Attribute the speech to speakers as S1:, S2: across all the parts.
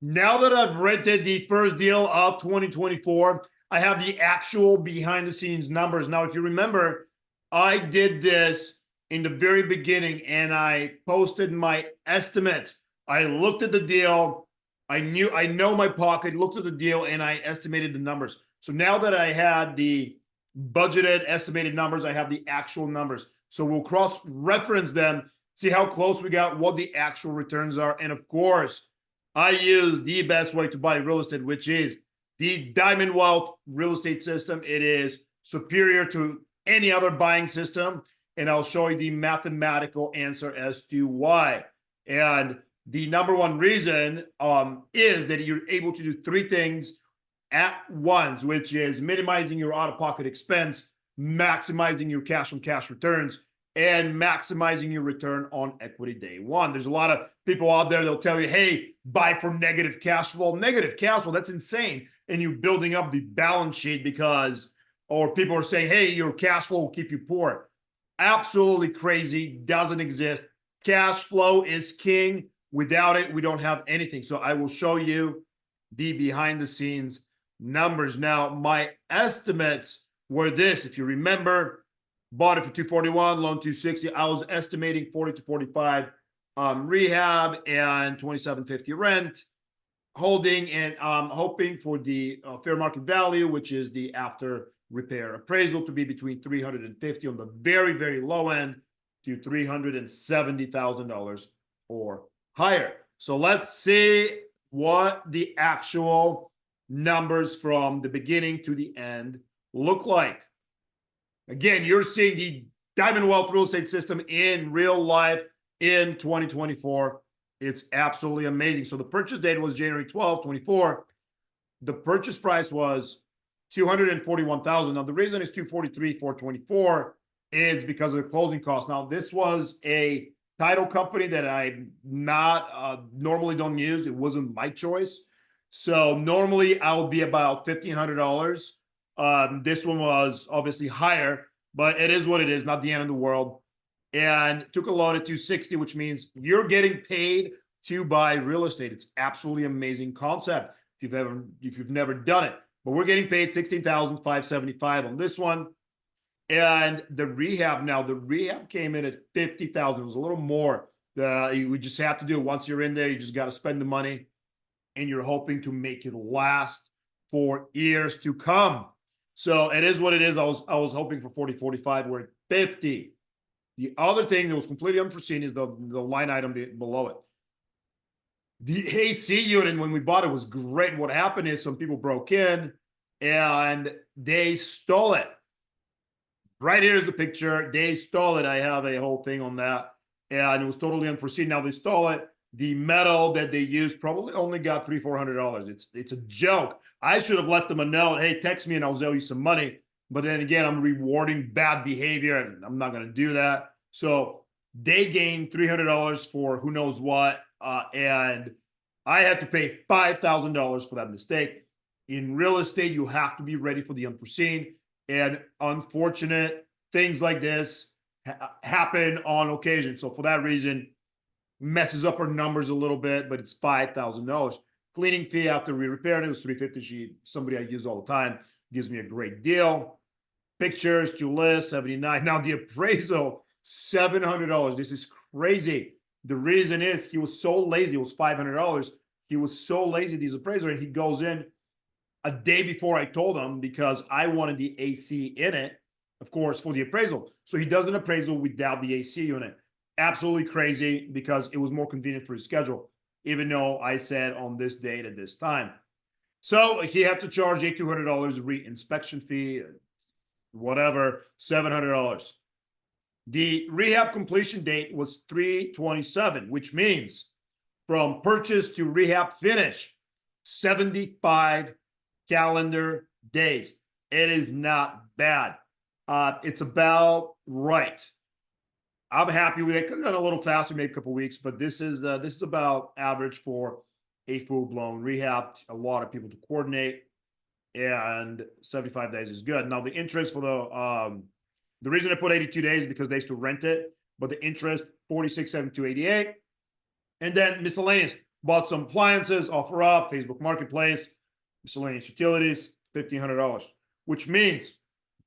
S1: Now that I've rented the first deal of 2024, I have the actual behind the scenes numbers. Now, if you remember, I did this in the very beginning and I posted my estimates. I looked at the deal. I know my pocket, looked at the deal, and I estimated the numbers. So now that I had the budgeted estimated numbers, I have the actual numbers. So we'll cross reference them, see how close we got, what the actual returns are. And of course, I use the best way to buy real estate, which is the Diamond Wealth real estate system. It is superior to any other buying system. And I'll show you the mathematical answer as to why. And the number one reason is that you're able to do three things at once, which is minimizing your out-of-pocket expense, maximizing your cash-on-cash returns, and maximizing your return on equity day one. There's a lot of people out there, they'll tell you, hey, buy for negative cash flow. Negative cash flow, that's insane. And you're building up the balance sheet because, or people are saying, hey, your cash flow will keep you poor. Absolutely crazy, doesn't exist. Cash flow is king. Without it, we don't have anything. So I will show you the behind the scenes numbers. Now, my estimates were this. If you remember, bought it for 241, loan 260. I was estimating 40 to 45 rehab and 2750 rent, holding and hoping for the fair market value, which is the after repair appraisal, to be between 350 on the very, very low end to $370,000 or higher. So let's see what the actual numbers from the beginning to the end look like. Again, you're seeing the Diamond Wealth real estate system in real life in 2024. It's absolutely amazing. So the purchase date was January 12, 24. The purchase price was $241,000. Now the reason it's $243,424 is because of the closing costs. Now this was a title company that I not normally don't use. It wasn't my choice. So normally I would be about $1,500. This one was obviously higher, but it is what it is, not the end of the world. And took a loan at 260, which means you're getting paid to buy real estate. It's absolutely amazing concept if you've never done it. But we're getting paid $16,575 on this one. And the rehab came in at $50,000. It was a little more. We just have to do it once you're in there. You just got to spend the money, and you're hoping to make it last for years to come. So it is what it is. I was hoping for 40, 45. We're at 50. The other thing that was completely unforeseen is the line item below it. The AC unit, when we bought it, was great. What happened is some people broke in and they stole it. Right here's the picture. They stole it. I have a whole thing on that. And it was totally unforeseen. Now they stole it. The metal that they used probably only got $300-400. It's a joke. I should have left them a note. Hey, text me and I'll owe you some money. But then again, I'm rewarding bad behavior and I'm not going to do that. So they gained $300 for who knows what. And I had to pay $5,000 for that mistake. In real estate, you have to be ready for the unforeseen. And unfortunate things like this happen on occasion. So for that reason, messes up our numbers a little bit, but it's $5,000. Cleaning fee after we repaired it was $350. Somebody I use all the time gives me a great deal. Pictures to list, 79. Now the appraisal, $700. This is crazy. The reason is he was so lazy. It was $500. He was so lazy, these appraiser, and he goes in a day before I told him because I wanted the AC in it, of course, for the appraisal. So he does an appraisal without the AC unit. Absolutely crazy because it was more convenient for his schedule, even though I said on this date at this time. So he had to charge $200 re-inspection fee, whatever, $700. The rehab completion date was 3/27, which means from purchase to rehab finish, 75 calendar days. It is not bad. It's about right. I'm happy with it. Could have done a little faster, maybe a couple weeks, but this is about average for a full-blown rehab. A lot of people to coordinate, and 75 days is good. Now the interest for the reason I put 82 days is because they used to rent it, but the interest 46,788, and then miscellaneous bought some appliances, offer up, Facebook Marketplace, miscellaneous utilities, $1,500, which means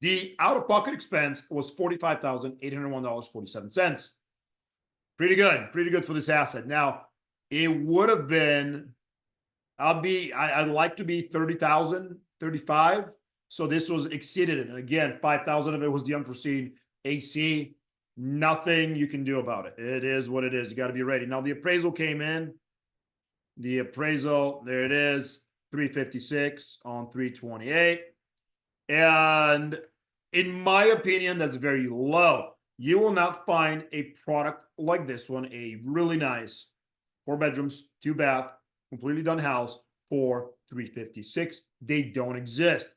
S1: the out-of-pocket expense was $45,801.47. Pretty good for this asset. Now, it would have been, I'd like to be 30,000, 35. So this was exceeded it. And again, 5,000 of it was the unforeseen AC. Nothing you can do about it. It is what it is. You got to be ready. Now the appraisal came in. The appraisal, there it is, 356 on 328. And in my opinion, that's very low. You will not find a product like this one, a really nice 4 bedrooms, 2 bath, completely done house for 356. They don't exist.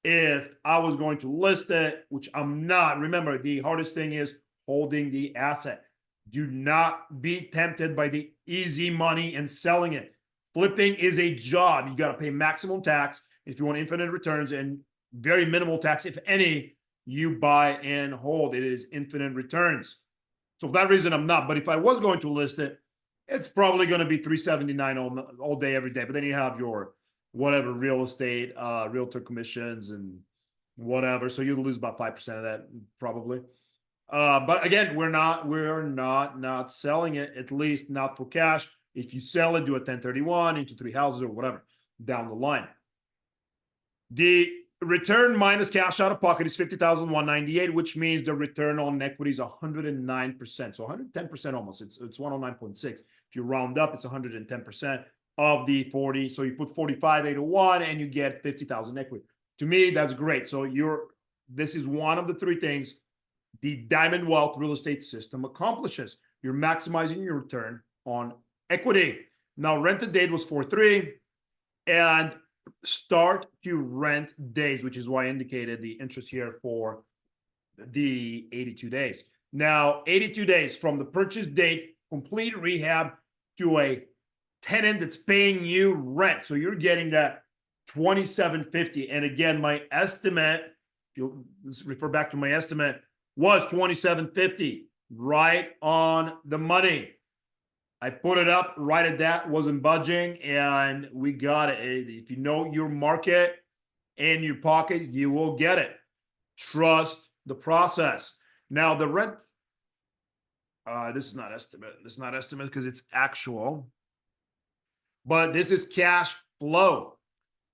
S1: If I was going to list it, which I'm not, remember, the hardest thing is holding the asset. Do not be tempted by the easy money and selling it. Flipping is a job. You got to pay maximum tax if you want infinite returns, and very minimal tax, if any. You buy and hold. It is infinite returns. So for that reason, I'm not. But if I was going to list it, it's probably going to be 379 all day, every day. But then you have your whatever real estate, realtor commissions and whatever. So you'll lose about 5% of that probably. But again, we're not selling it, at least not for cash. If you sell it, do a 1031 into 3 houses or whatever down the line. The return minus cash out of pocket is 50,198, which means the return on equity is 109%. So 110% almost. It's 109.6. If you round up, it's 110% of the 40. So you put 45,801 and you get 50,000 equity. To me, that's great. So this is one of the 3 things the Diamond Wealth real estate system accomplishes. You're maximizing your return on equity. Now, rent to date was 4.3, and start to rent days, which is why I indicated the interest here for the 82 days. Now, 82 days from the purchase date, complete rehab to a tenant that's paying you rent. So you're getting that $2,750. And again, my estimate, if you refer back to my estimate, was $2,750, right on the money. I put it up right at that, wasn't budging, and we got it. If you know your market and your pocket, you will get it. Trust the process. Now, the rent, this is not estimate. This is not estimate because it's actual, but this is cash flow.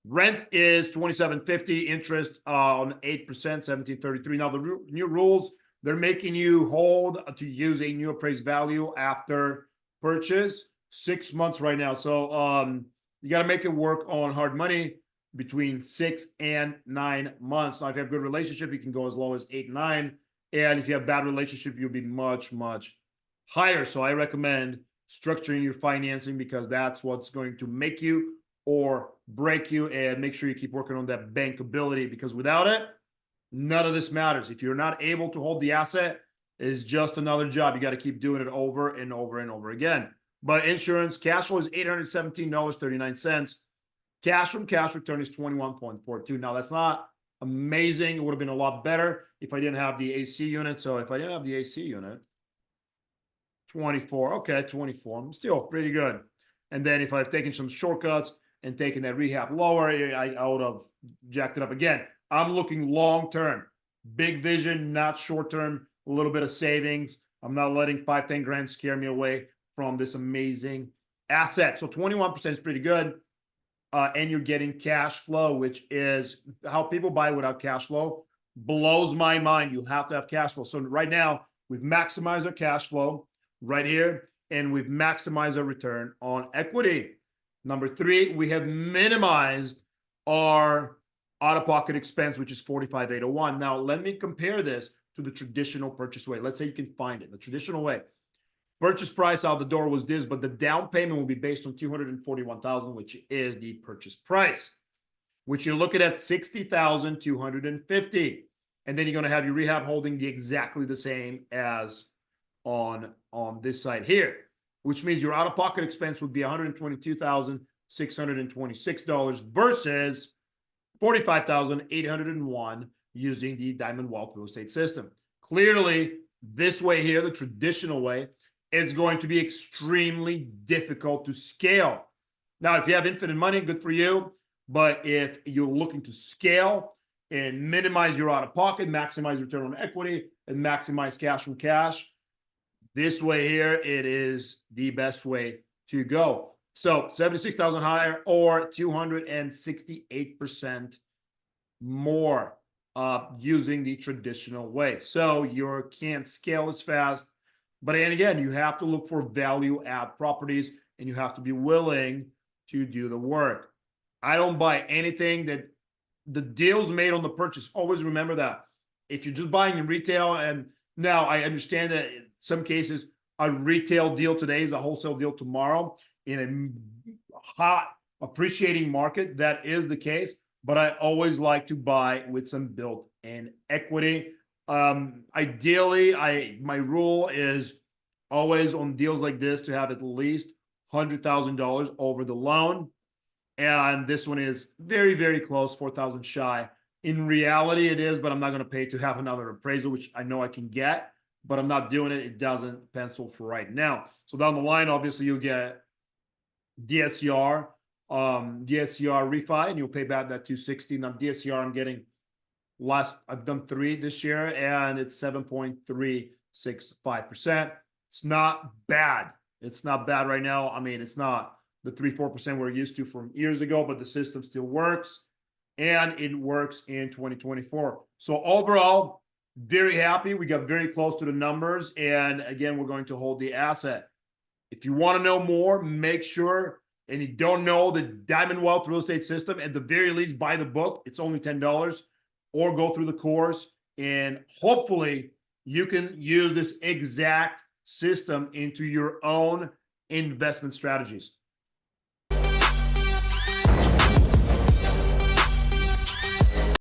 S1: Rent is $2,750, interest on 8%, $1,733. Now, the new rules, they're making you hold to use a new appraised value after purchase 6 months right now. So you got to make it work on hard money between 6 and 9 months. Now, if you have a good relationship, you can go as low as 8, 9. And if you have bad relationship, you'll be much, much higher. So I recommend structuring your financing because that's what's going to make you or break you, and make sure you keep working on that bankability, because without it, none of this matters. If you're not able to hold the asset, it's just another job. You got to keep doing it over and over and over again. But insurance cash flow is $817.39. Cash from cash return is 21.42. Now, that's not amazing. It would have been a lot better if I didn't have the AC unit. So if I didn't have the AC unit, 24. Okay, 24. Still pretty good. And then if I've taken some shortcuts and taken that rehab lower, I would have jacked it up again. I'm looking long-term, big vision, not short-term, a little bit of savings. I'm not letting 5, 10 grand scare me away from this amazing asset. So 21% is pretty good. And you're getting cash flow, which is how people buy without cash flow. Blows my mind. You have to have cash flow. So right now, we've maximized our cash flow right here, and we've maximized our return on equity. Number 3, we have minimized our out-of-pocket expense, which is $45,801. Now, let me compare this to the traditional purchase way. Let's say you can find it. The traditional way, purchase price out the door was this, but the down payment will be based on $241,000, which is the purchase price, which you're looking at $60,250. And then you're going to have your rehab holding exactly the same as on this side here, which means your out-of-pocket expense would be $122,626 versus $45,801 using the Diamond Wealth real estate system. Clearly, this way here, the traditional way, it's going to be extremely difficult to scale. Now, if you have infinite money, good for you. But if you're looking to scale and minimize your out of pocket, maximize return on equity, and maximize cash from cash, this way here, it is the best way to go. So 76,000 higher or 268% more using the traditional way. So you can't scale as fast. But and again, you have to look for value add properties and you have to be willing to do the work. I don't buy anything that the deals made on the purchase. Always remember that. If you're just buying in retail, and now I understand that in some cases, a retail deal today is a wholesale deal tomorrow in a hot appreciating market. That is the case, but I always like to buy with some built-in equity. Ideally, my rule is always on deals like this to have at least $100,000 over the loan. And this one is very, very close, 4,000 shy. In reality, it is, but I'm not going to pay to have another appraisal, which I know I can get, but I'm not doing it. It doesn't pencil for right now. So down the line, obviously, you'll get DSCR, DSCR refi, and you'll pay back that 260. Now, DSCR, I'm getting I've done 3 this year, and it's 7.365%. It's not bad. It's not bad right now. I mean, it's not the 3-4% we're used to from years ago, but the system still works, and it works in 2024. So overall, very happy. We got very close to the numbers, and again, we're going to hold the asset. If you want to know more, make sure, and you don't know the Diamond Wealth real estate system, at the very least, buy the book. It's only $10, or go through the course, and hopefully you can use this exact system into your own investment strategies.